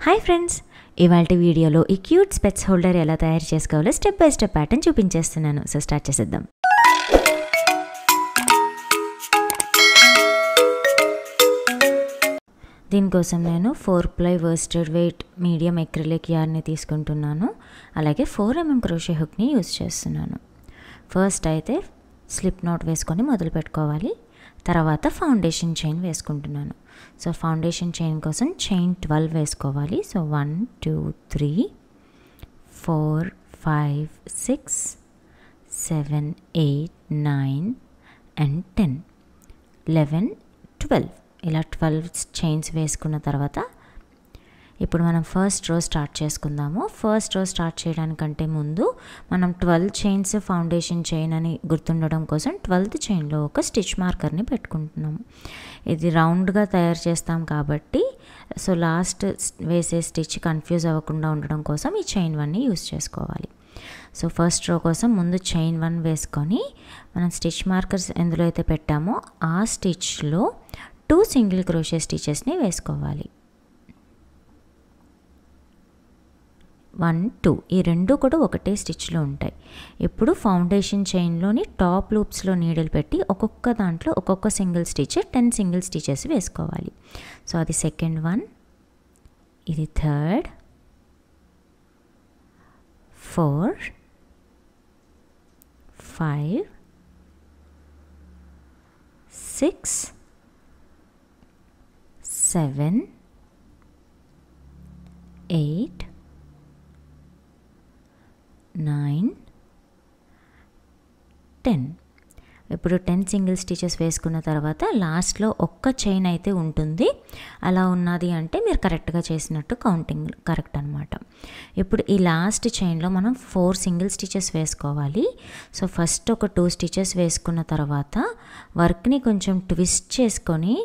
Hi friends, ఇవాల్టి వీడియోలో ఈ క్యూట్ స్పెట్స్ హోల్డర్ ఎలా తయారు చేసుకోవాలో స్టెప్ బై స్టెప్ ప్యాటర్న్ చూపించేస్తున్నాను. సో స్టార్ట్ చేసేద్దాం. దీనికోసం నేను 4 ply worsted weight medium acrylic యార్డ్ని తీసుకుంటున్నాను. అలాగే 4 mm క్రోషే హుక్ని యూజ్ చేస్తున్నాను. ఫస్ట్ అయితే స్లిప్ నాట్ వేసుకొని మొదలు పెట్టుకోవాలి. తర్వాత ఫౌండేషన్ చైన్ వేసుకుంటున్నాను. సో ఫౌండేషన్ చైన్ కోసం చైన్ 12 వేసుకోవాలి. సో 1 2 3 4 5 6 7 8 9 and 10 11 12 ఇలా 12 చైన్స్ వేసుకున్న తర్వాత ఇప్పుడు మనం ఫస్ట్ రో స్టార్ట్ చేసుకుందాము. ఫస్ట్ రో స్టార్ట్ చేయడానికంటే ముందు మనం 12 చైన్స్ ఫౌండేషన్ చైన్ అని గుర్తుండడం కోసం 12th చైన్లో ఒక స్టిచ్ మార్కర్ని పెట్టుకుంటున్నాము. ఇది రౌండ్గా తయారు చేస్తాం కాబట్టి సో లాస్ట్ వేసే స్టిచ్ కన్ఫ్యూజ్ అవ్వకుండా ఉండడం కోసం ఈ చైన్ 1ని యూజ్ చేసుకోవాలి. సో ఫస్ట్ రో కోసం ముందు చైన్ 1 వేసుకొని మనం స్టిచ్ మార్కర్స్ ఎందులో అయితే పెట్టామో ఆ స్టిచ్లో 2 సింగిల్ క్రోషే స్టిచెస్ని వేసుకోవాలి. 1 2 ఈ రెండు కూడా ఒకటే స్టిచ్లో ఉంటాయి. ఇప్పుడు ఫౌండేషన్ చైన్లోని టాప్ లూప్స్లో నీడిల్ పెట్టి ఒక్కొక్క దాంట్లో ఒక్కొక్క సింగిల్ స్టిచ్ 10 సింగిల్ స్టిచెస్ వేసుకోవాలి. సో అది సెకండ్ వన్, ఇది థర్డ్, 4 5 6 7 8 9 10. ఇప్పుడు 10 సింగిల్ స్టిచెస్ వేసుకున్న తర్వాత లాస్ట్లో ఒక్క చైన్ అయితే ఉంటుంది. అలా ఉన్నది అంటే మీరు కరెక్ట్గా చేసినట్టు కౌంటింగ్ కరెక్ట్ అనమాట. ఇప్పుడు ఈ లాస్ట్ చైన్లో మనం 4 సింగిల్ స్టిచెస్ వేసుకోవాలి. సో ఫస్ట్ ఒక 2 స్టిచెస్ వేసుకున్న తర్వాత వర్క్ని కొంచెం ట్విస్ట్ చేసుకొని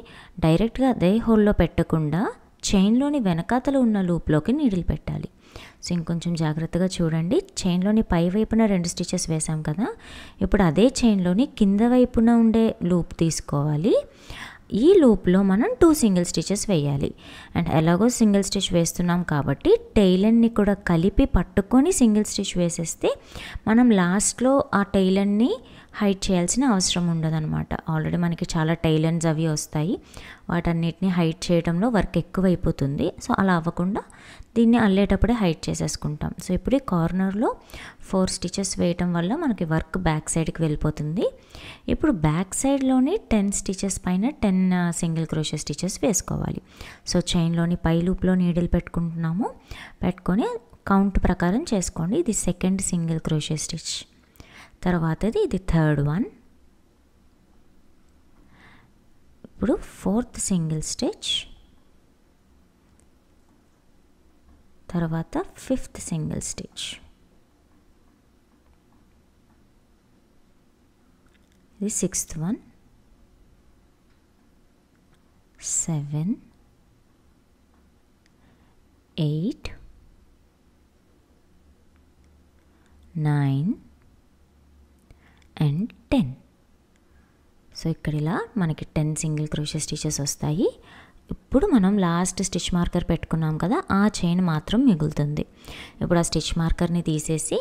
డైరెక్ట్గా అదే హోల్లో పెట్టకుండా చైన్లోని వెనకాతలు ఉన్న లూప్లోకి నీడిల్ పెట్టాలి. సో ఇంకొంచెం జాగ్రత్తగా చూడండి. చైన్లోని పై వైపున 2 స్టిచెస్ వేసాం కదా, ఇప్పుడు అదే చైన్లోని కింద వైపున ఉండే లూప్ తీసుకోవాలి. ఈ లూప్లో మనం 2 సింగిల్ స్టిచెస్ వేయాలి. అండ్ ఎలాగో సింగిల్ స్టిచ్ వేస్తున్నాం కాబట్టి టెయిల్ ఎండ్ని కూడా కలిపి పట్టుకొని సింగిల్ స్టిచ్ వేసేస్తే మనం లాస్ట్లో ఆ టెయిల్ ఎండ్ని హైడ్ చేయాల్సిన అవసరం ఉండదన్నమాట. ఆల్రెడీ మనకి చాలా టెయిల్ ఎండ్స్ అవి వస్తాయి, వాటన్నిటిని హైడ్ చేయడంలో వర్క్ ఎక్కువైపోతుంది. సో అలా అవ్వకుండా దీన్ని అల్లేటప్పుడే హైడ్ చేసేసుకుంటాం. సో ఇప్పుడు ఈ కార్నర్లో 4 స్టిచెస్ వేయటం వల్ల మనకి వర్క్ బ్యాక్ సైడ్కి వెళ్ళిపోతుంది. ఇప్పుడు బ్యాక్ సైడ్లోని 10 స్టిచెస్ పైన 10 సింగిల్ క్రోషే స్టిచెస్ వేసుకోవాలి. సో చైన్లోని పై లూప్లో నీడిల్ పెట్టుకుంటున్నాము. పెట్టుకొని కౌంట్ ప్రకారం చేసుకోండి. ఇది సెకండ్ సింగిల్ క్రోషే స్టిచ్, తర్వాతది ఇది థర్డ్ వన్, ఇప్పుడు 4th సింగిల్ స్టిచ్, తర్వాత 5th సింగిల్ స్టిచ్, ఇది 6th వన్, 7 8 9 and 10. సో ఇక్కడ ఇలా మనకి 10 సింగిల్ క్రోషే స్టిచెస్ వస్తాయి. ఇప్పుడు మనం లాస్ట్ స్టిచ్ మార్కర్ పెట్టుకున్నాం కదా, ఆ చైన్ మాత్రం మిగులుతుంది. ఇప్పుడు ఆ స్టిచ్ మార్కర్ని తీసేసి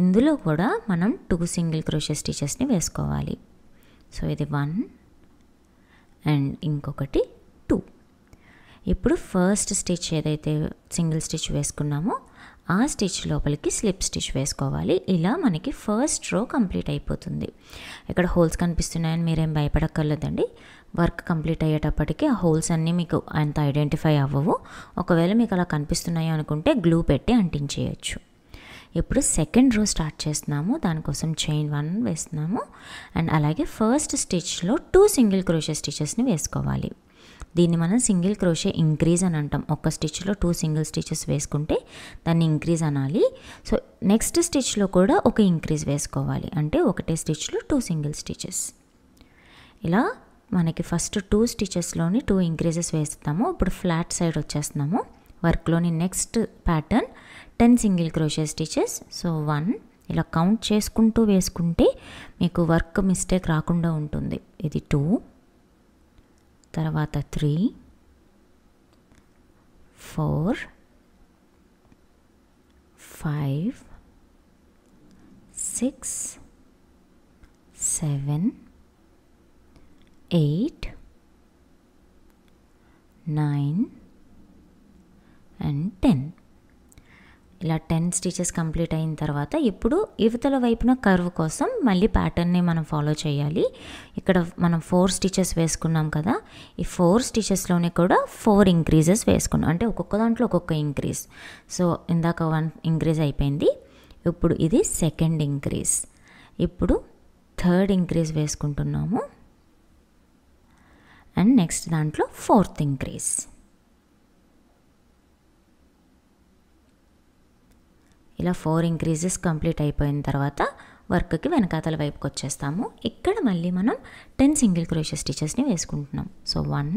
ఇందులో కూడా మనం 2 సింగిల్ క్రోషే స్టిచెస్ని వేసుకోవాలి. సో ఇది 1 అండ్ ఇంకొకటి 2. ఇప్పుడు ఫస్ట్ స్టిచ్ ఏదైతే సింగిల్ స్టిచ్ వేసుకున్నామో ఆ స్టిచ్ లోపలికి స్లిప్ స్టిచ్ వేసుకోవాలి. ఇలా మనకి ఫస్ట్ రో కంప్లీట్ అయిపోతుంది. ఇక్కడ హోల్స్ కనిపిస్తున్నాయని మీరేం భయపడక్కర్లేదండి. వర్క్ కంప్లీట్ అయ్యేటప్పటికి ఆ హోల్స్ అన్నీ మీకు అంత ఐడెంటిఫై అవ్వవు. ఒకవేళ మీకు అలా కనిపిస్తున్నాయి అనుకుంటే గ్లూ పెట్టి అంటించేయచ్చు. ఇప్పుడు సెకండ్ రో స్టార్ట్ చేస్తున్నాము. దానికోసం చైన్ 1 వేస్తున్నాము. అండ్ అలాగే ఫస్ట్ స్టిచ్లో 2 సింగిల్ క్రోషే స్టిచెస్ని వేసుకోవాలి. దీన్ని మనం సింగిల్ క్రోషే ఇంక్రీజ్ అని అంటాం. ఒక స్టిచ్లో 2 సింగిల్ స్టిచెస్ వేసుకుంటే దాన్ని ఇంక్రీజ్ అనాలి. సో నెక్స్ట్ స్టిచ్లో కూడా ఒక ఇంక్రీజ్ వేసుకోవాలి. అంటే ఒకటే స్టిచ్లో 2 సింగిల్ స్టిచెస్. ఇలా మనకి ఫస్ట్ 2 స్టిచెస్లోని 2 ఇంక్రీజెస్ వేస్తాము. ఇప్పుడు ఫ్లాట్ సైడ్ వచ్చేస్తున్నాము. వర్క్లోని next pattern 10 single crochet stitches. So 1 ఇలా కౌంట్ చేసుకుంటూ వేసుకుంటే మీకు వర్క్ మిస్టేక్ రాకుండా ఉంటుంది. ఇది 2, తర్వాత 3 4 5 6 7 8 9 and 10. ఇలా 10 స్టిచెస్ కంప్లీట్ అయిన తర్వాత ఇప్పుడు ఇవతల వైపున కర్వ్ కోసం మళ్ళీ ప్యాటర్న్ని మనం ఫాలో చేయాలి. ఇక్కడ మనం 4 స్టిచెస్ వేసుకున్నాం కదా, ఈ 4 స్టిచెస్లోనే కూడా 4 ఇంక్రీజెస్ వేసుకున్నాం, అంటే ఒక్కొక్క దాంట్లో ఒక్కొక్క ఇంక్రీజ్. సో ఇందాక 1 ఇంక్రీజ్ అయిపోయింది, ఇప్పుడు ఇది సెకండ్ ఇంక్రీజ్, ఇప్పుడు థర్డ్ ఇంక్రీజ్ వేసుకుంటున్నాము అండ్ నెక్స్ట్ దాంట్లో ఫోర్త్ ఇంక్రీజ్. ఇలా 4 ఇంక్రీజెస్ కంప్లీట్ అయిపోయిన తర్వాత వర్క్కి వెనకాతల వైపుకి వచ్చేస్తాము. ఇక్కడ మళ్ళీ మనం 10 సింగిల్ క్రోషే స్టిచెస్ని వేసుకుంటున్నాం. So 1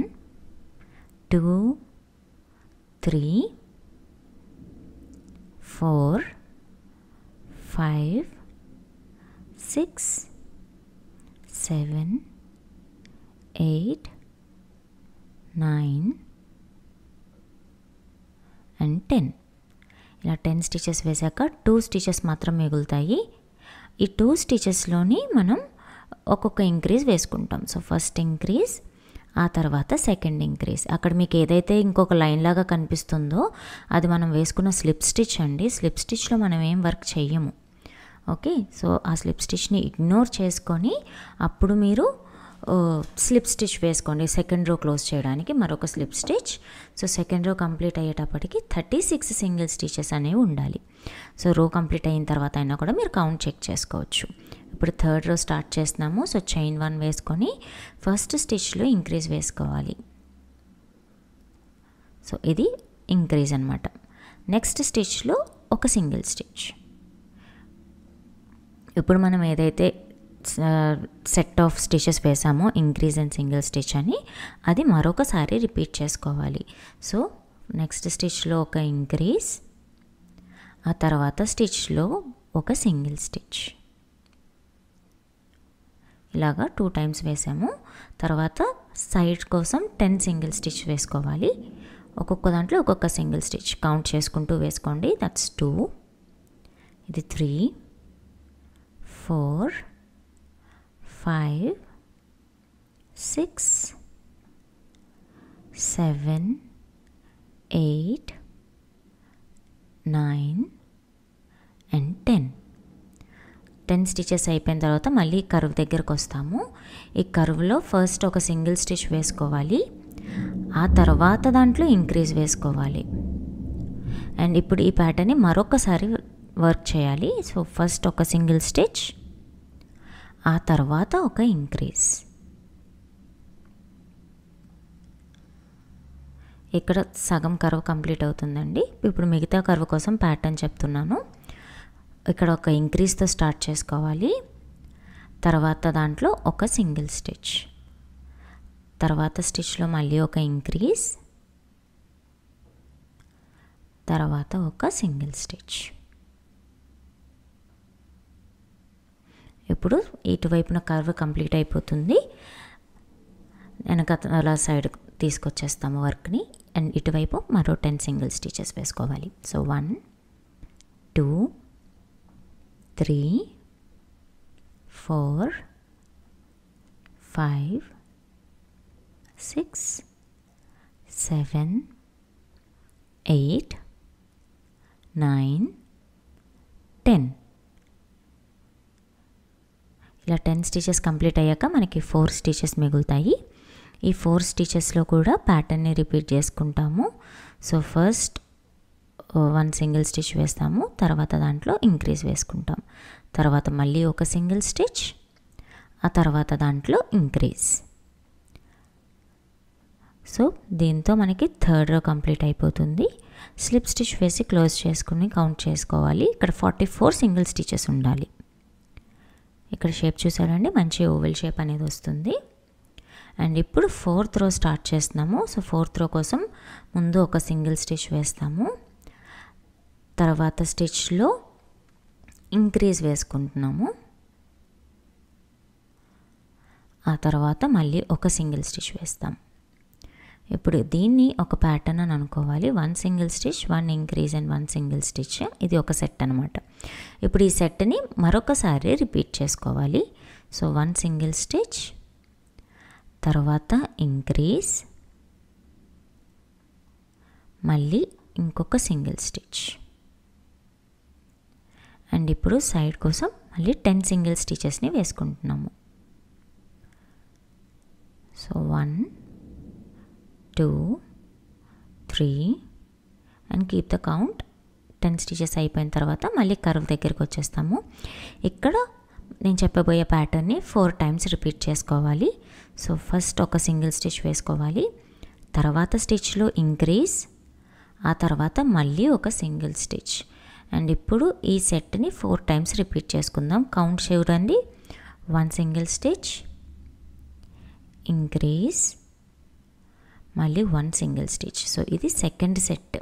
2 3 4 5 6 7 8 9 and 10. ఇలా 10 స్టిచెస్ వేసాక 2 స్టిచెస్ మాత్రం మిగులుతాయి. ఈ 2 స్టిచెస్లోని మనం ఒక్కొక్క ఇంక్రీజ్ వేసుకుంటాం. సో ఫస్ట్ ఇంక్రీజ్, ఆ తర్వాత సెకండ్ ఇంక్రీజ్. అక్కడ మీకు ఏదైతే ఇంకొక లైన్ లాగా కనిపిస్తుందో అది మనం వేసుకున్న స్లిప్ స్టిచ్ అండి. స్లిప్ స్టిచ్లో మనం ఏం వర్క్ చెయ్యము. ఓకే, సో ఆ స్లిప్ స్టిచ్ని ఇగ్నోర్ చేసుకొని అప్పుడు మీరు స్లిప్ స్టిచ్ వేసుకోండి. సెకండ్ రో క్లోజ్ చేయడానికి మరొక slip stitch. So second row complete అయ్యేటప్పటికి 36 సింగిల్ స్టిచెస్ అనేవి ఉండాలి. సో రో కంప్లీట్ అయిన తర్వాత అయినా కూడా మీరు కౌంట్ చెక్ చేసుకోవచ్చు. ఇప్పుడు థర్డ్ రో స్టార్ట్ చేస్తున్నాము. సో చైన్ 1 వేసుకొని ఫస్ట్ స్టిచ్లో ఇంక్రీజ్ వేసుకోవాలి. సో ఇది ఇంక్రీజ్ అనమాట. నెక్స్ట్ స్టిచ్లో ఒక సింగిల్ స్టిచ్. ఇప్పుడు మనం ఏదైతే సెట్ ఆఫ్ స్టిచెస్ వేసామో ఇంక్రీజ్ అండ్ సింగిల్ స్టిచ్ అని, అది మరొకసారి రిపీట్ చేసుకోవాలి. సో నెక్స్ట్ స్టిచ్లో ఒక ఇంక్రీజ్, ఆ తర్వాత స్టిచ్లో ఒక సింగిల్ స్టిచ్. ఇలాగా 2 టైమ్స్ వేసాము. తర్వాత సైడ్ కోసం 10 సింగిల్ స్టిచ్ వేసుకోవాలి. ఒక్కొక్క దాంట్లో ఒక్కొక్క సింగిల్ స్టిచ్ కౌంట్ చేసుకుంటూ వేసుకోండి. దట్స్ 2, ఇది 3 4 5 6 7 8 9 and 10. 10 స్టిచెస్ అయిపోయిన తర్వాత మళ్ళీ కర్వ్ దగ్గరకు వస్తాము. ఈ కర్వ్లో ఫస్ట్ ఒక సింగిల్ స్టిచ్ వేసుకోవాలి, ఆ తర్వాత దాంట్లో ఇంక్రీజ్ వేసుకోవాలి. అండ్ ఇప్పుడు ఈ ప్యాటర్న్ని మరొకసారి వర్క్ చేయాలి. సో ఫస్ట్ ఒక సింగిల్ స్టిచ్, ఆ తర్వాత ఒక ఇంక్రీజ్. ఇక్కడ సగం కర్వ్ కంప్లీట్ అవుతుందండి. ఇప్పుడు మిగతా కర్వ్ కోసం ప్యాటర్న్ చెప్తున్నాను. ఇక్కడ ఒక ఇంక్రీజ్తో స్టార్ట్ చేసుకోవాలి, తర్వాత దాంట్లో ఒక సింగిల్ స్టిచ్, తర్వాత స్టిచ్లో మళ్ళీ ఒక ఇంక్రీజ్, తర్వాత ఒక సింగిల్ స్టిచ్. ఇప్పుడు ఇటువైపున కర్వ్ కంప్లీట్ అయిపోతుంది. వెనకాల సైడ్ తీసుకొచ్చేస్తాము వర్క్ని. అండ్ ఇటువైపు మరో 10 సింగిల్ స్టిచెస్ వేసుకోవాలి. సో 1 2 3 4 5 6 7 8 9 10. ఇలా 10 స్టిచెస్ కంప్లీట్ అయ్యాక మనకి 4 స్టిచెస్ మిగులుతాయి. ఈ 4 స్టిచెస్లో కూడా ప్యాటర్న్ని రిపీట్ చేసుకుంటాము. సో ఫస్ట్ 1 సింగిల్ స్టిచ్ వేస్తాము, తర్వాత దాంట్లో ఇంక్రీజ్ వేసుకుంటాం, తర్వాత మళ్ళీ ఒక సింగిల్ స్టిచ్, ఆ తర్వాత దాంట్లో ఇంక్రీజ్. సో దీంతో మనకి థర్డ్ రో కంప్లీట్ అయిపోతుంది. స్లిప్ స్టిచ్ వేసి క్లోజ్ చేసుకుని కౌంట్ చేసుకోవాలి. ఇక్కడ 44 సింగిల్ స్టిచెస్ ఉండాలి. ఇక్కడ షేప్ చూసారండి, మంచి ఓవెల్ షేప్ అనేది వస్తుంది. అండ్ ఇప్పుడు 4th రో స్టార్ట్ చేస్తున్నాము. సో 4th రో కోసం ముందు ఒక సింగిల్ స్టిచ్ వేస్తాము, తర్వాత స్టిచ్లో ఇంక్రీజ్ వేసుకుంటున్నాము, ఆ తర్వాత మళ్ళీ ఒక సింగిల్ స్టిచ్ వేస్తాం. ఇప్పుడు దీన్ని ఒక ప్యాటర్న్ అని అనుకోవాలి. 1 single stitch, 1 increase and 1 single stitch. ఇది ఒక సెట్ అనమాట. ఇప్పుడు ఈ సెట్ని మరొకసారి రిపీట్ చేసుకోవాలి. సో 1 సింగిల్ స్టిచ్, తర్వాత ఇంక్రీజ్, మళ్ళీ ఇంకొక సింగిల్ స్టిచ్, అండ్ ఇప్పుడు సైడ్ కోసం మళ్ళీ 10 సింగిల్ స్టిచెస్ని వేసుకుంటున్నాము. So 1 2 3 and keep the count. 10 stitches అయిపోయిన తర్వాత మళ్ళీ కర్వ్ దగ్గరికి వచ్చేస్తాము. ఇక్కడ నేను చెప్పబోయే ప్యాటర్న్ని 4 టైమ్స్ రిపీట్ చేసుకోవాలి. సో ఫస్ట్ ఒక సింగిల్ స్టిచ్ వేసుకోవాలి, తర్వాత స్టిచ్లో ఇంక్రీజ్, ఆ తర్వాత మళ్ళీ ఒక సింగిల్ స్టిచ్. అండ్ ఇప్పుడు ఈ సెట్ని 4 టైమ్స్ రిపీట్ చేసుకుందాం. కౌంట్ చూడండి. 1 సింగిల్ స్టిచ్, ఇంక్రీజ్, మళ్ళీ 1 సింగిల్ స్టిచ్. సో ఇది సెకండ్ సెట్.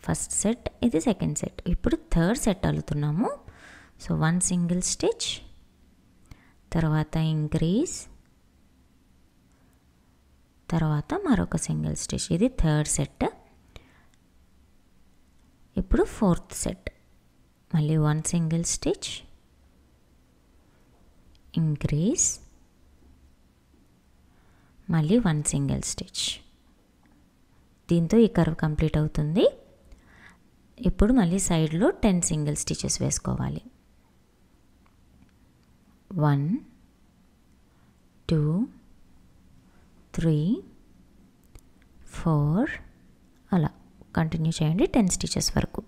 ఫస్ట్ సెట్, ఇది సెకండ్ సెట్. ఇప్పుడు థర్డ్ సెట్ అల్లుతున్నాము. సో 1 సింగిల్ స్టిచ్, తర్వాత ఇంక్రీజ్, తర్వాత మరొక సింగిల్ స్టిచ్. ఇది థర్డ్ సెట్. ఇప్పుడు ఫోర్త్ సెట్. మళ్ళీ 1 సింగిల్ స్టిచ్, ఇంక్రీజ్, మళ్ళీ 1 సింగిల్ స్టిచ్. దీంతో ఈ కర్వ్ కంప్లీట్ అవుతుంది. ఇప్పుడు మళ్ళీ సైడ్లో 10 సింగిల్ స్టిచెస్ వేసుకోవాలి. 1 2 3 4 అలా కంటిన్యూ చేయండి 10 స్టిచెస్ వరకు.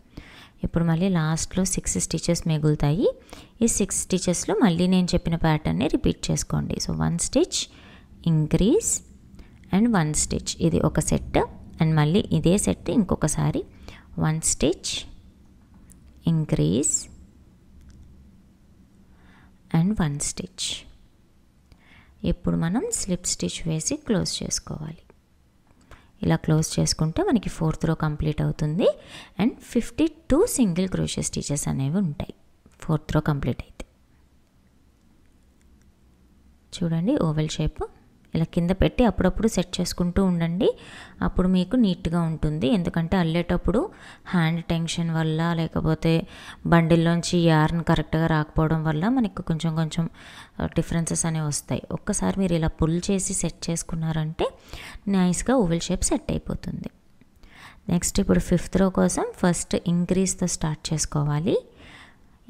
ఇప్పుడు మళ్ళీ లాస్ట్లో 6 స్టిచెస్ మిగులుతాయి. ఈ 6 స్టిచెస్లో మళ్ళీ నేను చెప్పిన ప్యాటర్న్ని రిపీట్ చేసుకోండి. So 1 stitch, increase and 1 stitch. ఇది ఒక సెట్. అండ్ మళ్ళీ ఇదే సెట్ ఇంకొకసారి 1 స్టిచ్, ఇంక్రీజ్ అండ్ 1 స్టిచ్. ఇప్పుడు మనం స్లిప్ స్టిచ్ వేసి క్లోజ్ చేసుకోవాలి. ఇలా క్లోజ్ చేసుకుంటే మనకి 4th రో కంప్లీట్ అవుతుంది. అండ్ 52 సింగిల్ క్రోషే స్టిచెస్ అనేవి ఉంటాయి 4th రో కంప్లీట్ అయితే. చూడండి ఓవెల్ షేప్ ఇలా కింద పెట్టి అప్పుడప్పుడు సెట్ చేసుకుంటూ ఉండండి. అప్పుడు మీకు నీట్గా ఉంటుంది. ఎందుకంటే అల్లేటప్పుడు హ్యాండ్ టెన్షన్ వల్ల లేకపోతే బండిల్లోంచి యార్న్ కరెక్ట్గా రాకపోవడం వల్ల మనకు కొంచెం డిఫరెన్సెస్ అనేవి వస్తాయి. ఒక్కసారి మీరు ఇలా పుల్ చేసి సెట్ చేసుకున్నారంటే నైస్గా ఓవెల్ షేప్ సెట్ అయిపోతుంది. నెక్స్ట్ ఇప్పుడు 5th రో కోసం ఫస్ట్ ఇంక్రీజ్తో స్టార్ట్ చేసుకోవాలి.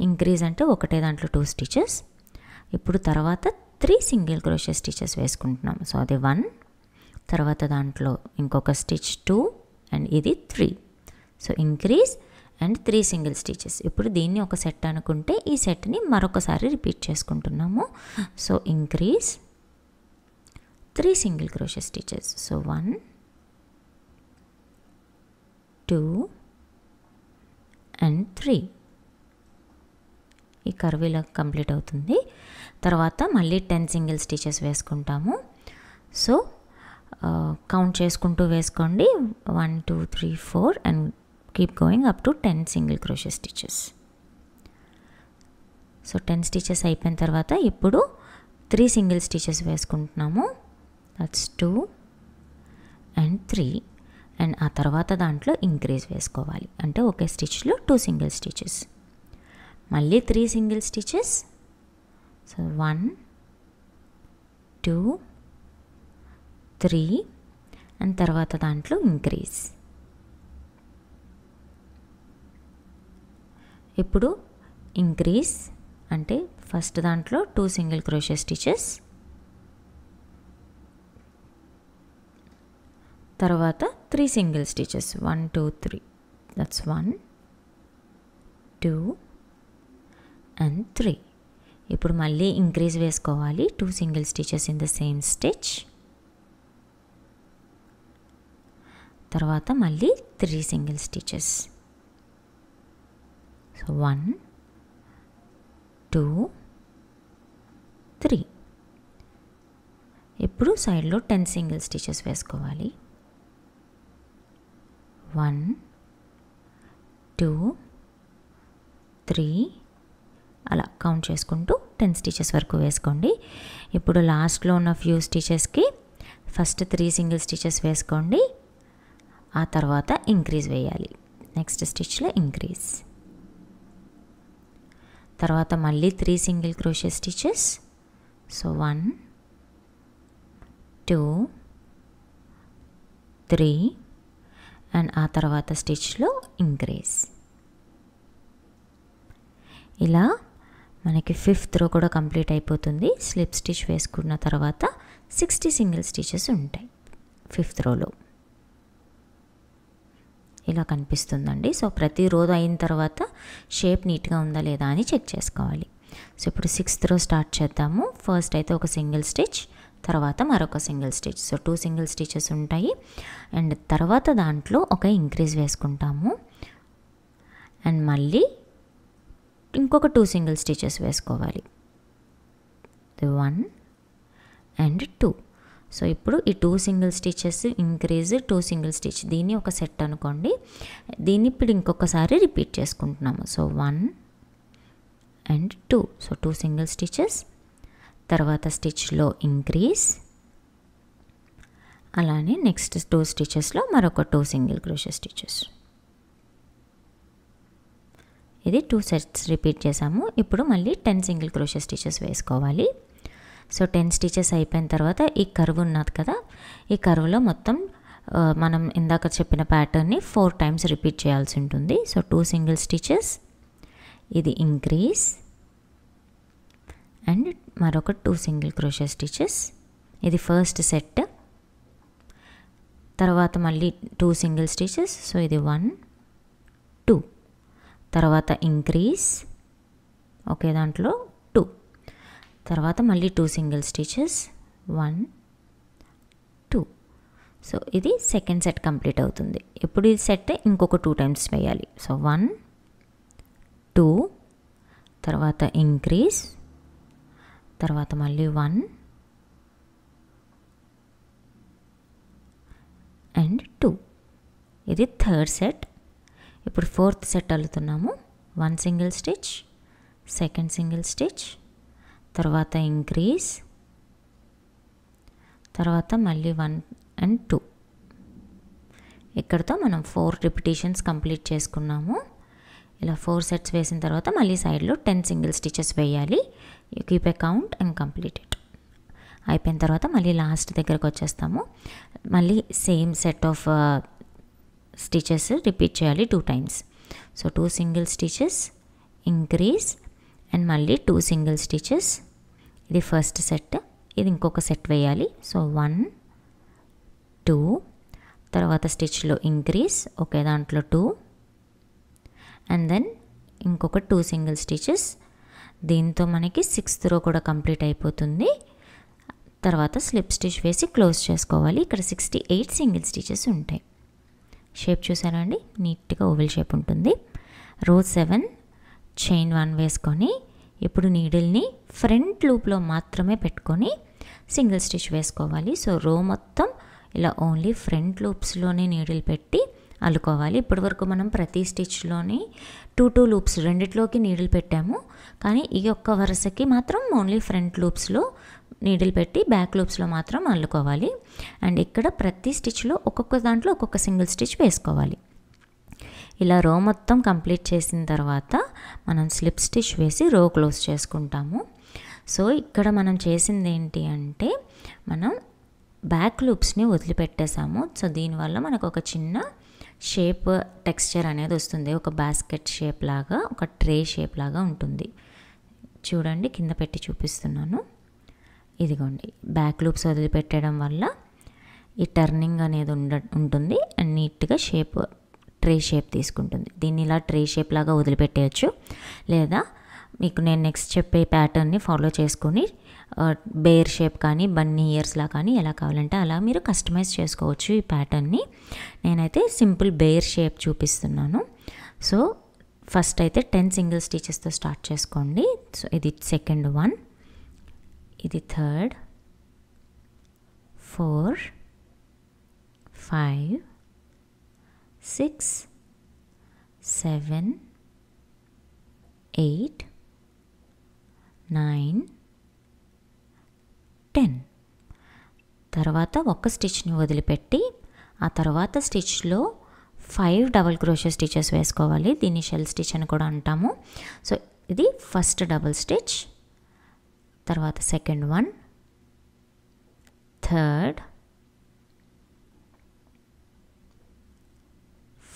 ఇంక్రీజ్ అంటే ఒకటే దాంట్లో 2 స్టిచెస్. ఇప్పుడు తర్వాత 3 సింగిల్ క్రోషే స్టిచెస్ వేసుకుంటున్నాం. సో అది 1, తర్వాత దాంట్లో ఇంకొక స్టిచ్ 2 అండ్ ఇది 3. So increase and 3 single stitches. ఇప్పుడు దీన్ని ఒక సెట్ అనుకుంటే ఈ సెట్ని మరొకసారి రిపీట్ చేసుకుంటున్నాము. So increase, 3 single crochet stitches. So 1 2 and 3. ఈ కర్వ్ ఇలా కంప్లీట్ అవుతుంది. తర్వాత మళ్ళీ 10 సింగిల్ స్టిచెస్ వేసుకుంటాము. సో కౌంట్ చేసుకుంటూ వేసుకోండి. 1 2 3 4 and keep going up to 10 single crochet stitches. So 10 stitches అయిపోయిన తర్వాత ఇప్పుడు 3 సింగిల్ స్టిచెస్ వేసుకుంటున్నాము. That's 2 and 3. అండ్ ఆ తర్వాత దాంట్లో ఇంక్రీజ్ వేసుకోవాలి. అంటే ఒకే స్టిచ్లో 2 సింగిల్ స్టిచెస్. మళ్ళీ 3 సింగిల్ స్టిచెస్. సో 1 2 3 అండ్ తర్వాత దాంట్లో ఇంక్రీజ్. ఇప్పుడు ఇంక్రీజ్ అంటే ఫస్ట్ దాంట్లో 2 సింగిల్ క్రోషే స్టిచెస్, తర్వాత 3 సింగిల్ స్టిచెస్. 1 2 3. That's 1 2 and 3. ఇప్పుడు మళ్ళీ ఇంక్రీజ్ వేసుకోవాలి. 2 single stitches in the same stitch. తర్వాత మళ్ళీ 3 సింగిల్ స్టిచెస్. సో 1 2 3. ఇప్పుడు సైడ్లో 10 సింగిల్ స్టిచెస్ వేసుకోవాలి. 1 2 3 అలా కౌంట్ చేసుకుంటూ 10 స్టిచెస్ వరకు వేసుకోండి. ఇప్పుడు లాస్ట్లో ఉన్న ఫ్యూ స్టిచెస్కి ఫస్ట్ 3 సింగిల్ స్టిచెస్ వేసుకోండి, ఆ తర్వాత ఇంక్రీజ్ వేయాలి. నెక్స్ట్ స్టిచ్లో ఇంక్రీజ్, తర్వాత మళ్ళీ 3 single crochet stitches. So 1 2 3 and ఆ తర్వాత స్టిచ్లో ఇంక్రీజ్. ఇలా మనకి 5th రో కూడా కంప్లీట్ అయిపోతుంది. స్లిప్ స్టిచ్ వేసుకున్న తర్వాత 60 సింగిల్ స్టిచెస్ ఉంటాయి 5th రోలో. ఇలా కనిపిస్తుందండి. సో ప్రతి రో అయిన తర్వాత షేప్ నీట్గా ఉందా లేదా అని చెక్ చేసుకోవాలి. సో ఇప్పుడు 6th రో స్టార్ట్ చేద్దాము. ఫస్ట్ అయితే ఒక సింగిల్ స్టిచ్, తర్వాత మరొక single stitch. So 2 single stitches ఉంటాయి అండ్ తర్వాత దాంట్లో ఒక ఇంక్రీజ్ వేసుకుంటాము అండ్ మళ్ళీ ఇంకొక 2 సింగిల్ స్టిచెస్ వేసుకోవాలి. 1 అండ్ 2. సో ఇప్పుడు ఈ 2 single stitches increase, 2 single stitch, దీన్ని ఒక సెట్ అనుకోండి. దీన్ని ఇప్పుడు ఇంకొకసారి రిపీట్ చేసుకుంటున్నాము. So 1 and 2. So 2 single stitches, తర్వాత స్టిచ్లో ఇంక్రీజ్, అలానే నెక్స్ట్ 2 స్టిచెస్లో మరొక 2 సింగిల్ క్రోషే స్టిచెస్. ఇది 2 సెట్స్ రిపీట్ చేసాము. ఇప్పుడు మళ్ళీ 10 సింగిల్ క్రోషే స్టిచెస్ వేసుకోవాలి. సో 10 స్టిచెస్ అయిపోయిన తర్వాత ఈ కర్వ్ ఉన్నది కదా, ఈ కర్వ్లో మొత్తం మనం ఇందాక చెప్పిన ప్యాటర్న్ని 4 టైమ్స్ రిపీట్ చేయాల్సి ఉంటుంది. సో 2 సింగిల్ స్టిచెస్, ఇది ఇంక్రీజ్ అండ్ మరొక 2 సింగిల్ క్రోషే స్టిచెస్, ఇది ఫస్ట్ సెట్. తర్వాత మళ్ళీ 2 సింగిల్ స్టిచెస్. సో ఇది 1 2, తర్వాత ఇంక్రీజ్, ఒకే దాంట్లో 2, తర్వాత మళ్ళీ 2 సింగిల్ స్టిచెస్ 1 2. సో ఇది సెకండ్ సెట్ కంప్లీట్ అవుతుంది. ఇప్పుడు ఈ సెట్ ఇంకొక 2 టైమ్స్ వేయాలి. సో 1 2, తర్వాత ఇంక్రీజ్, తర్వాత మళ్ళీ 1 అండ్ 2. ఇది థర్డ్ సెట్. ఇప్పుడు 4th సెట్ అల్లుతున్నాము. 1 single stitch, second single stitch, తర్వాత ఇంక్రీజ్, తర్వాత మళ్ళీ 1 అండ్ 2. ఇక్కడతో మనం 4 రిపిటేషన్స్ కంప్లీట్ చేసుకున్నాము. ఇలా 4 సెట్స్ వేసిన తర్వాత మళ్ళీ సైడ్లో 10 సింగిల్ స్టిచెస్ వేయాలి. You keep a count and complete it. అయిపోయిన తర్వాత మళ్ళీ లాస్ట్ దగ్గరకు వచ్చేస్తాము. మళ్ళీ same set of stitches repeat చేయాలి 2 times. So 2 single stitches, increase and మళ్ళీ 2 సింగిల్ స్టిచెస్. ఇది ఫస్ట్ సెట్, ఇది ఇంకొక సెట్ వేయాలి. సో 1 2, తర్వాత స్టిచ్లో ఇంక్రీజ్, ఒకే దాంట్లో 2 అండ్ దెన్ ఇంకొక 2 సింగిల్ స్టిచెస్. దీంతో మనకి 6th రో కూడా కంప్లీట్ అయిపోతుంది. తర్వాత స్లిప్ స్టిచ్ వేసి క్లోజ్ చేసుకోవాలి. ఇక్కడ 68 సింగిల్ స్టిచెస్ ఉంటాయి. షేప్ చూసారా అండి, నీట్గా ఓవెల్ షేప్ ఉంటుంది. రో 7 చైన్ 1 వేసుకొని ఇప్పుడు నీడిల్ని ఫ్రంట్ లూప్లో మాత్రమే పెట్టుకొని సింగిల్ స్టిచ్ వేసుకోవాలి. సో రో మొత్తం ఇలా ఓన్లీ ఫ్రంట్ లూప్స్లోనే నీడిల్ పెట్టి అల్లుకోవాలి. ఇప్పటివరకు మనం ప్రతి స్టిచ్లోని 2 లూప్స్ రెండిట్లోకి నీడిల్ పెట్టాము, కానీ ఈ ఒక్క వరుసకి మాత్రం ఓన్లీ ఫ్రంట్ లూప్స్లో నీడిల్ పెట్టి బ్యాక్ లూప్స్లో మాత్రం అల్లుకోవాలి. అండ్ ఇక్కడ ప్రతి స్టిచ్లో ఒక్కొక్క దాంట్లో ఒక్కొక్క సింగిల్ స్టిచ్ వేసుకోవాలి. ఇలా రో మొత్తం కంప్లీట్ చేసిన తర్వాత మనం స్లిప్ స్టిచ్ వేసి రో క్లోజ్ చేసుకుంటాము. సో ఇక్కడ మనం చేసింది ఏంటి అంటే మనం బ్యాక్ లూప్స్ని వదిలిపెట్టేసాము. సో దీనివల్ల మనకు ఒక చిన్న షేప్ టెక్స్చర్ అనేది వస్తుంది. ఒక బాస్కెట్ షేప్ లాగా, ఒక ట్రే షేప్ లాగా ఉంటుంది. చూడండి, కింద పెట్టి చూపిస్తున్నాను. ఇదిగోండి, బ్యాక్ లూప్స్ వదిలిపెట్టడం వల్ల ఈ టర్నింగ్ అనేది ఉంటుంది అండ్ నీట్గా షేప్ ట్రే షేప్ తీసుకుంటుంది. దీన్ని ఇలా ట్రే షేప్ లాగా వదిలిపెట్టేయచ్చు, లేదా మీకు నేను నెక్స్ట్ చెప్పే ప్యాటర్న్ని ఫాలో చేసుకొని బేర్ షేప్ కానీ బన్నీ ఇయర్స్లా కానీ ఎలా కావాలంటే అలా మీరు కస్టమైజ్ చేసుకోవచ్చు ఈ ప్యాటర్న్ని. నేనైతే సింపుల్ బేర్ షేప్ చూపిస్తున్నాను. సో ఫస్ట్ అయితే 10 సింగిల్ స్టిచెస్తో స్టార్ట్ చేసుకోండి. సో ఇది సెకండ్ వన్, ఇది థర్డ్, 4 5 6 7 8 9 10. తర్వాత ఒక స్టిచ్ని వదిలిపెట్టి ఆ తర్వాత స్టిచ్లో 5 డబుల్ క్రోషే స్టిచెస్ వేసుకోవాలి. దీన్ని షెల్ స్టిచ్ అని కూడా అంటాము. సో ఇది ఫస్ట్ డబుల్ స్టిచ్, తర్వాత సెకండ్ వన్, థర్డ్,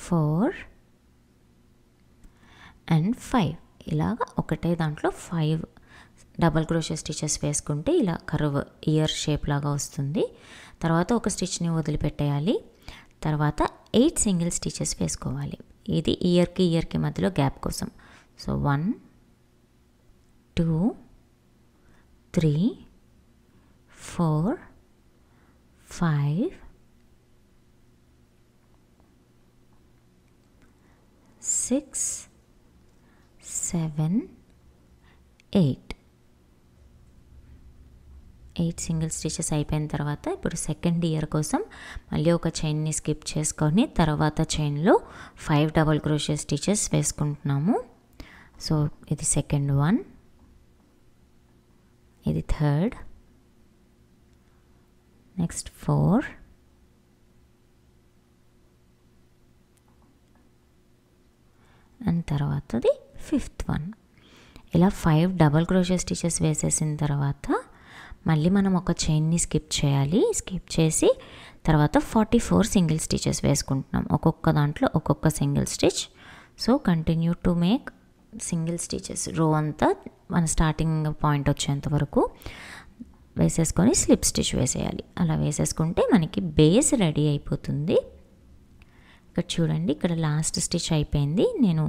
4 అండ్ 5. ఇలాగ ఒకటే దాంట్లో 5 డబల్ క్రోషే స్టిచెస్ వేసుకుంటే ఇలా కర్వ్ ఇయర్ షేప్ లాగా వస్తుంది. తర్వాత ఒక స్టిచ్ని వదిలిపెట్టేయాలి. తర్వాత 8 సింగిల్ స్టిచెస్ వేసుకోవాలి. ఇది ఇయర్కి మధ్యలో గ్యాప్ కోసం. సో 1 2 3 4 5 6 7 8 సింగిల్ స్టిచెస్ అయిపోయిన తర్వాత ఇప్పుడు సెకండ్ ఇయర్ కోసం మళ్ళీ ఒక చైన్ని స్కిప్ చేసుకొని తర్వాత చైన్లో 5 డబుల్ క్రోషే స్టిచెస్ వేసుకుంటున్నాము. సో ఇది సెకండ్ వన్, ఇది థర్డ్, నెక్స్ట్ 4 అండ్ తర్వాతది ఫిఫ్త్ వన్. ఇలా 5 డబల్ క్రోషే స్టిచెస్ వేసేసిన తర్వాత మళ్ళీ మనం ఒక చైన్ని స్కిప్ చేయాలి. స్కిప్ చేసి తర్వాత 44 సింగిల్ స్టిచెస్ వేసుకుంటున్నాం. ఒక్కొక్క దాంట్లో ఒక్కొక్క single stitch. So continue to make single stitches రో అంతా మన స్టార్టింగ్ పాయింట్ వచ్చేంత వరకు వేసేసుకొని స్లిప్ స్టిచ్ వేసేయాలి. అలా వేసేసుకుంటే మనకి బేస్ రెడీ అయిపోతుంది. ఇక్కడ చూడండి, ఇక్కడ లాస్ట్ స్టిచ్ అయిపోయింది. నేను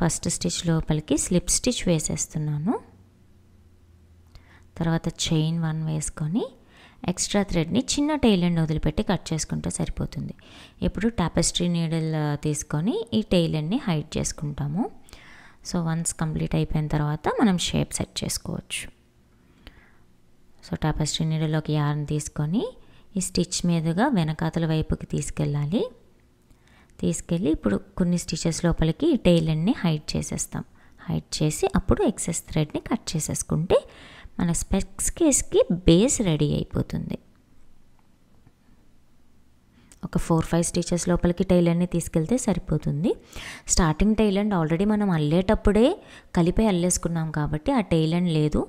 ఫస్ట్ స్టిచ్ లోపలికి స్లిప్ స్టిచ్ వేసేస్తున్నాను. తర్వాత చైన్ 1 వేసుకొని ఎక్స్ట్రా థ్రెడ్ని చిన్న టెయిల్ ఎండ్ వదిలిపెట్టి కట్ చేసుకుంటే సరిపోతుంది. ఇప్పుడు టాపెస్ట్రీ నీడిల్ తీసుకొని ఈ టెయిల్ ఎండ్ని హైడ్ చేసుకుంటాము. సో వన్స్ కంప్లీట్ అయిపోయిన తర్వాత మనం షేప్ సెట్ చేసుకోవచ్చు. సో టాపెస్ట్రీ నీడిల్లోకి యార్న్ తీసుకొని ఈ స్టిచ్ మీదుగా వెనకాతల వైపుకి తీసుకెళ్ళాలి. తీసుకెళ్ళి ఇప్పుడు కొన్ని స్టిచెస్ లోపలికి ఈ టెయిల్ ఎండ్ని హైడ్ చేసేస్తాం. హైడ్ చేసి అప్పుడు ఎక్సెస్ థ్రెడ్ని కట్ చేసేసుకుంటే మన స్పెక్స్ కేస్కి బేస్ రెడీ అయిపోతుంది. ఒక 4-5 స్టిచెస్ లోపలికి టెయిల్ ఎండ్ని తీసుకెళ్తే సరిపోతుంది. స్టార్టింగ్ టెయిల్ ఎండ్ ఆల్రెడీ మనం అల్లేటప్పుడే కలిపి అల్లేసుకున్నాం కాబట్టి ఆ టెయిల్ ఎండ్ లేదు.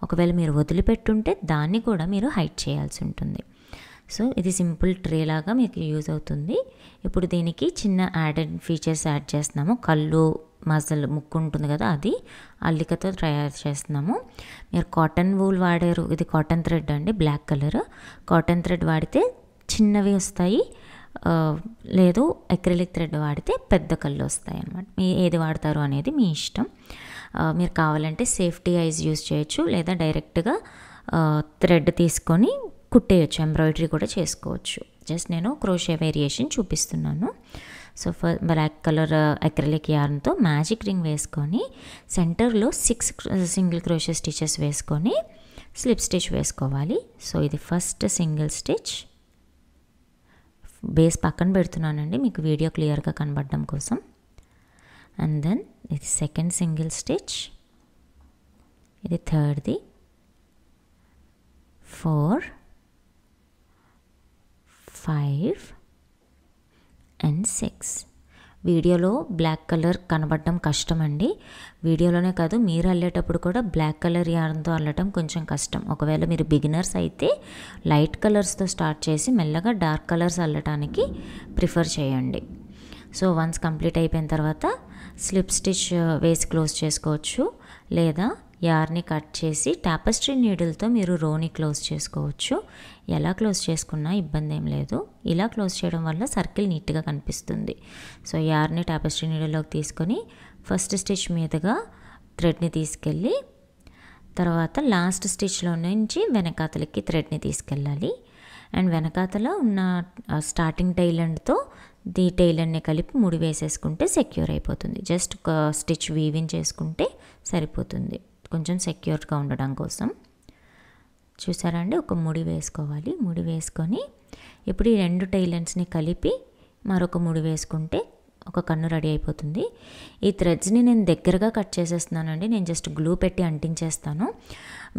ఒకవేళ మీరు వదిలిపెట్టుంటే దాన్ని కూడా మీరు హైడ్ చేయాల్సి ఉంటుంది. సో ఇది సింపుల్ ట్రే లాగా మీకు యూజ్ అవుతుంది. ఇప్పుడు దీనికి చిన్న యాడెడ్ ఫీచర్స్ యాడ్ చేస్తున్నాము. కళ్ళు, మజల్, ముక్కు ఉంటుంది కదా, అది అల్లికతో తయారు చేస్తున్నాము. మీరు కాటన్ వూల్ వాడారు, ఇది కాటన్ థ్రెడ్ అండి, బ్లాక్ కలర్. కాటన్ థ్రెడ్ వాడితే చిన్నవి వస్తాయి, లేదు అక్రిలిక్ థ్రెడ్ వాడితే పెద్ద కళ్ళు వస్తాయి అన్నమాట. మీ ఏది వాడతారు అనేది మీ ఇష్టం. మీరు కావాలంటే సేఫ్టీ ఐజ్ యూజ్ చేయొచ్చు, లేదా డైరెక్ట్గా థ్రెడ్ తీసుకొని కుట్టేయచ్చు, ఎంబ్రాయిడరీ కూడా చేసుకోవచ్చు. జస్ట్ నేను క్రోషే వేరియేషన్ చూపిస్తున్నాను. సో బ్లాక్ కలర్ అక్రిలిక్ యార్న్తో మ్యాజిక్ రింగ్ వేసుకొని సెంటర్లో 6 సింగిల్ క్రోషే స్టిచెస్ వేసుకొని స్లిప్ స్టిచ్ వేసుకోవాలి. సో ఇది ఫస్ట్ సింగిల్ స్టిచ్. బేస్ పక్కన పెడుతున్నానండి మీకు వీడియో క్లియర్గా కనబడడం కోసం. అండ్ దెన్ ఇది సెకండ్ సింగిల్ స్టిచ్, ఇది థర్డ్ది, 4 5 అండ్ 6. వీడియోలో బ్లాక్ కలర్ కనబడడం కష్టం అండి. వీడియోలోనే కాదు, మీరు అల్లేటప్పుడు కూడా బ్లాక్ కలర్ యార్న్తో అల్లటం కొంచెం కష్టం. ఒకవేళ మీరు బిగినర్స్ అయితే లైట్ కలర్స్తో స్టార్ట్ చేసి మెల్లగా డార్క్ కలర్స్ అల్లటానికి ప్రిఫర్ చేయండి. సో వన్స్ కంప్లీట్ అయిపోయిన తర్వాత స్లిప్ స్టిచ్ వేసి క్లోజ్ చేసుకోవచ్చు, లేదా యార్ని కట్ చేసి టాపెస్ట్రీ నీడిల్తో మీరు రోని క్లోజ్ చేసుకోవచ్చు. ఎలా క్లోజ్ చేసుకున్నా ఇబ్బంది ఏం లేదు. ఇలా క్లోజ్ చేయడం వల్ల సర్కిల్ నీట్గా కనిపిస్తుంది. సో యార్ని టాపెస్ట్రీ నీడిల్లోకి తీసుకొని ఫస్ట్ స్టిచ్ మీదుగా థ్రెడ్ని తీసుకెళ్ళి తర్వాత లాస్ట్ స్టిచ్లో నుంచి వెనకాతలకి థ్రెడ్ని తీసుకెళ్ళాలి. అండ్ వెనకాతల ఉన్న స్టార్టింగ్ టైల్ ఎండ్తో ది టైల్ ఎండ్ని కలిపి ముడి వేసేసుకుంటే సెక్యూర్ అయిపోతుంది. జస్ట్ ఒక స్టిచ్ వీవింగ్ చేసుకుంటే సరిపోతుంది, కొంచెం సెక్యూర్గా ఉండడం కోసం. చూసారా అండి, ఒక ముడి వేసుకోవాలి. ముడి వేసుకొని ఇప్పుడు ఈ 2 టైల్ ఎండ్స్ని కలిపి మరొక ముడి వేసుకుంటే ఒక కన్ను రెడీ అయిపోతుంది. ఈ థ్రెడ్స్ని నేను దగ్గరగా కట్ చేసేస్తున్నానండి, నేను జస్ట్ గ్లూ పెట్టి అంటించేస్తాను.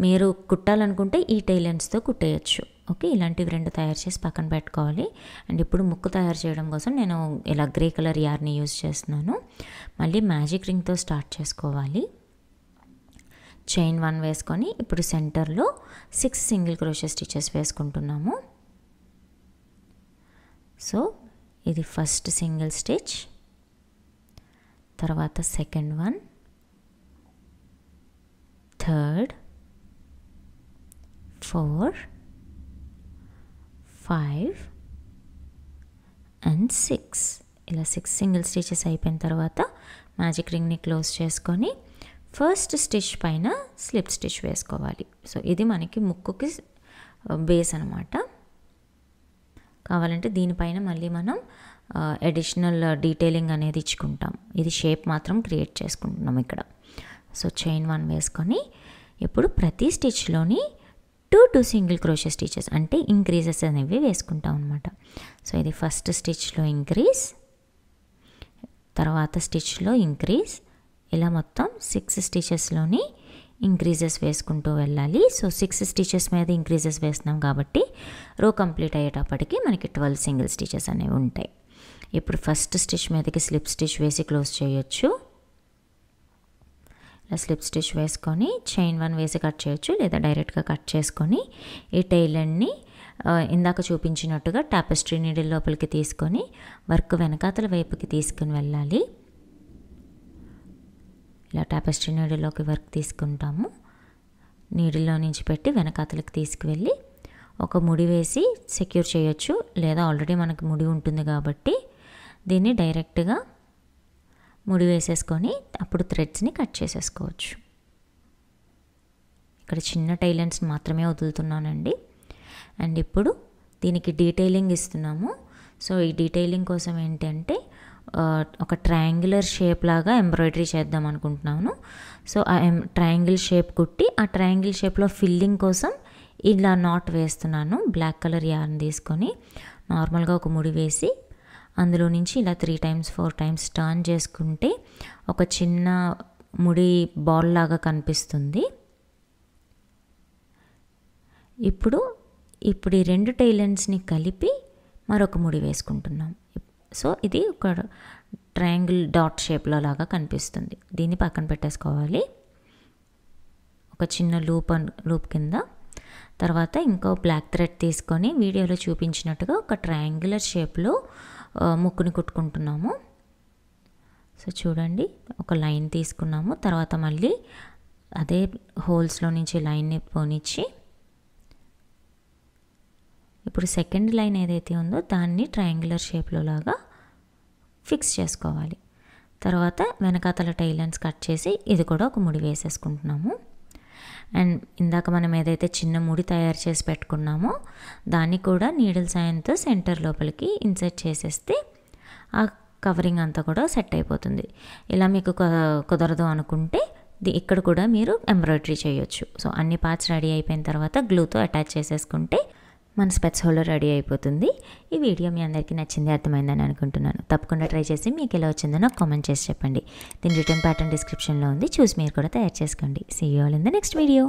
మీరు కుట్టాలనుకుంటే ఈ టైల్ ఎండ్స్తో కుట్టేయచ్చు. ఓకే, ఇలాంటివి 2 తయారు చేసి పక్కన పెట్టుకోవాలి. అండ్ ఇప్పుడు ముక్కు తయారు చేయడం కోసం నేను ఇలా గ్రే కలర్ యార్ని యూజ్ చేస్తున్నాను. మళ్ళీ మ్యాజిక్ రింగ్తో స్టార్ట్ చేసుకోవాలి. చైన్ 1 వేసుకొని ఇప్పుడు సెంటర్లో 6 సింగిల్ క్రోషే స్టిచెస్ వేసుకుంటున్నాము. సో ఇది ఫస్ట్ సింగిల్ స్టిచ్, తర్వాత సెకండ్ వన్, థర్డ్, 4, 5 అండ్ 6. ఇలా 6 సింగిల్ స్టిచెస్ అయిపోయిన తర్వాత మ్యాజిక్ రింగ్ని క్లోజ్ చేసుకొని ఫస్ట్ స్టిచ్ పైన స్లిప్ స్టిచ్ వేసుకోవాలి. సో ఇది మనకి ముక్కుకి బేస్ అనమాట. కావాలంటే దీనిపైన మళ్ళీ మనం అడిషనల్ డీటెయిలింగ్ అనేది ఇచ్చుకుంటాం. ఇది షేప్ మాత్రం క్రియేట్ చేసుకుంటున్నాం ఇక్కడ. సో చైన్ 1 వేసుకొని ఇప్పుడు ప్రతి స్టిచ్లోని 2 సింగిల్ క్రోషే స్టిచెస్ అంటే ఇంక్రీజెస్ అనేవి వేసుకుంటాం అనమాట. సో ఇది ఫస్ట్ స్టిచ్లో ఇంక్రీజ్, తర్వాత స్టిచ్లో ఇంక్రీజ్, ఇలా మొత్తం 6 స్టిచెస్లోని ఇంక్రీజెస్ వేసుకుంటూ వెళ్ళాలి. సో 6 స్టిచెస్ మీద ఇంక్రీజెస్ వేస్తున్నాం కాబట్టి రో కంప్లీట్ అయ్యేటప్పటికి మనకి 12 సింగిల్ స్టిచెస్ అనేవి ఉంటాయి. ఇప్పుడు ఫస్ట్ స్టిచ్ మీదకి స్లిప్ స్టిచ్ వేసి క్లోజ్ చేయొచ్చు. ఇలా స్లిప్ స్టిచ్ వేసుకొని చైన్ 1 వేసి కట్ చేయొచ్చు, లేదా డైరెక్ట్గా కట్ చేసుకొని ఈ టైలర్ని ఇందాక చూపించినట్టుగా టాపెస్ట్రీ నీడిల్ లోపలికి తీసుకొని వర్క్ వెనకాతల వైపుకి తీసుకుని వెళ్ళాలి. ఇలా టాపెస్ట్రీ నీడిల్లోకి వర్క్ తీసుకుంటాము. నీడిల్లో నుంచి పెట్టి వెనకాతలకి తీసుకువెళ్ళి ఒక ముడి వేసి సెక్యూర్ చేయొచ్చు, లేదా ఆల్రెడీ మనకి ముడి ఉంటుంది కాబట్టి దీన్ని డైరెక్ట్గా ముడి వేసేసుకొని అప్పుడు థ్రెడ్స్ని కట్ చేసేసుకోవచ్చు. ఇక్కడ చిన్న టైలెంట్స్ మాత్రమే వదులుతున్నానండి. అండ్ ఇప్పుడు దీనికి డీటెయిలింగ్ ఇస్తున్నాము. సో ఈ డీటెయిలింగ్ కోసం ఏంటంటే ఒక ట్రయాంగులర్ షేప్ లాగా ఎంబ్రాయిడరీ చేద్దాం అనుకుంటున్నాను. సో ఆ ట్రయాంగిల్ షేప్ కుట్టి ఆ ట్రయాంగిల్ షేప్లో ఫిల్లింగ్ కోసం ఇలా నాట్ వేస్తున్నాను. బ్లాక్ కలర్ యార్న్ తీసుకొని నార్మల్గా ఒక ముడి వేసి అందులో నుంచి ఇలా 3 times 4 times టర్న్ చేసుకుంటే ఒక చిన్న ముడి బాల్ లాగా కనిపిస్తుంది. ఇప్పుడు ఈ 2 టైలెంట్స్ని కలిపి మరొక ముడి వేసుకుంటున్నాం. సో ఇది ఒక ట్రయాంగిల్ డాట్ షేప్లో లాగా కనిపిస్తుంది. దీన్ని పక్కన పెట్టేసుకోవాలి. ఒక చిన్న లూప్ కింద తర్వాత ఇంకో బ్లాక్ థ్రెడ్ తీసుకొని వీడియోలో చూపించినట్టుగా ఒక ట్రయాంగులర్ షేప్లో ముక్కుని కుట్టుకుంటున్నాము. సో చూడండి, ఒక లైన్ తీసుకున్నాము, తర్వాత మళ్ళీ అదే హోల్స్లో నుంచి లైన్ని పోనిచ్చి ఇప్పుడు సెకండ్ లైన్ ఏదైతే ఉందో దాన్ని ట్రయాంగులర్ షేప్లో లాగా ఫిక్స్ చేసుకోవాలి. తర్వాత వెనకాతల టైలెంట్స్ కట్ చేసి ఇది కూడా ఒక ముడి వేసేసుకుంటున్నాము. అండ్ ఇందాక మనం ఏదైతే చిన్న ముడి తయారు చేసి పెట్టుకున్నామో దాన్ని కూడా నీడిల్ సాయంతో సెంటర్ లోపలికి ఇన్సర్ట్ చేసేస్తే ఆ కవరింగ్ అంతా కూడా సెట్ అయిపోతుంది. ఇలా మీకు కుదరదు అనుకుంటే ఇక్కడ కూడా మీరు ఎంబ్రాయిడరీ చేయొచ్చు. సో అన్ని పార్ట్స్ రెడీ అయిపోయిన తర్వాత గ్లూతో అటాచ్ చేసేసుకుంటే మన స్పెట్స్ హోల్డర్ రెడీ అయిపోతుంది. ఈ వీడియో మీ అందరికీ నచ్చింది, అర్థమైందని అనుకుంటున్నాను. తప్పకుండా ట్రై చేసి మీకు ఎలా వచ్చిందో నాకు కామెంట్ చేసి చెప్పండి. దీని రిటర్న్ ప్యాటర్న్ డిస్క్రిప్షన్లో ఉంది, చూసి మీరు కూడా తయారు చేసుకోండి. See you all in the next video.